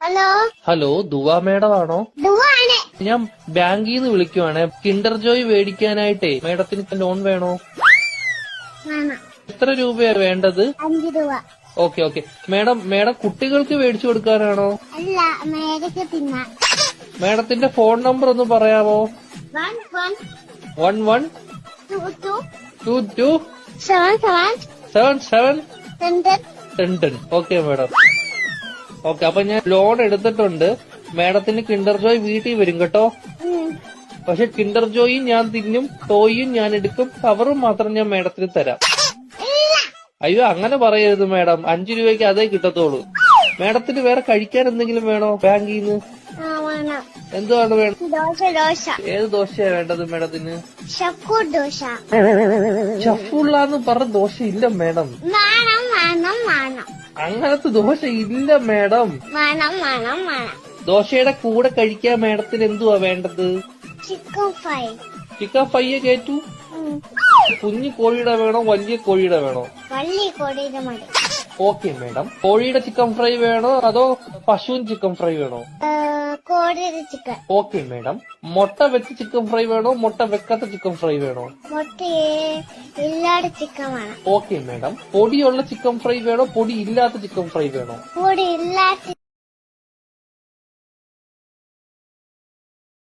Hello hello ദുവാ madam ആണോ? ദുവാണ്. ഞാൻ ബാങ്കിൽ നിന്ന് വിളിക്കുവാണ്. കിൻഡർ ജോയ് മേടിക്കാനായിട്ടേ മേഡത്തിന് ലോൺ വേണോ? വേണം. എത്ര രൂപയാ വേണ്ടത്? 5 രൂപ. ഓക്കെ മേഡം കുട്ടികൾക്ക് മേടിച്ചു കൊടുക്കാനാണോ? അല്ല, മേടിക്ക് തിന്നാൻ. മേഡത്തിന്റെ ഫോൺ നമ്പർ ഒന്ന് പറയാമോ? 11 22 77 10. Okay madam. ഓക്കെ, അപ്പൊ ഞാൻ ലോൺ എടുത്തിട്ടുണ്ട്. മേഡത്തിന് കിൻഡർ ജോയ് വീട്ടിൽ വരും കേട്ടോ. പക്ഷെ കിൻഡർ ജോയും ഞാൻ തിന്നും, ടോയും ഞാൻ എടുക്കും, കവറും മാത്രം ഞാൻ മേഡത്തിന് തരാം. അയ്യോ, അങ്ങനെ പറയരുത് മേഡം. 5 രൂപയ്ക്ക് അതേ കിട്ടത്തോളൂ. മേഡത്തിന് വേറെ കഴിക്കാൻ എന്തെങ്കിലും വേണോ ബാങ്കിൽ നിന്ന്? എന്തുവാണ് വേണം? ദോശ. ഏത് ദോശയാ വേണ്ടത് മേഡത്തിന്? ഷക്കു ദോശ. ഷഫുള്ളാന്ന് പറഞ്ഞ ദോശ ഇല്ല മേഡം. വേണം. അങ്ങനത്തെ ദോശ ഇല്ല മേഡം. വേണം. ദോശയുടെ കൂടെ കഴിക്കാൻ മേഡത്തിന് എന്തുവാ വേണ്ടത്? Chicken fry. ചിക്കൻ ഫ്രൈയെ കേറ്റു. കുഞ്ഞു കോഴിയുടെ വേണോ വലിയ കോഴിയുടെ വേണോ? വള്ളി കൊടിയുടെ മതി. Okay madam. കോഴിയുടെ ചിക്കൻ ഫ്രൈ വേണോ അതോ പശുവിൻ ചിക്കൻ ഫ്രൈ വേണോ? കോടിയുടെ ചിക്കൻ. Okay madam. മുട്ട വെച്ച ചിക്കൻ ഫ്രൈ വേണോ മുട്ട വെക്കാത്ത ചിക്കൻ ഫ്രൈ വേണോ? മുട്ടയെ ഇല്ലാത്ത ചിക്കൻ വേണം. Okay madam. പൊടിയുള്ള ചിക്കൻ ഫ്രൈ വേണോ പൊടി ഇല്ലാത്ത ചിക്കൻ ഫ്രൈ വേണോ? പൊടി ഇല്ലാത്ത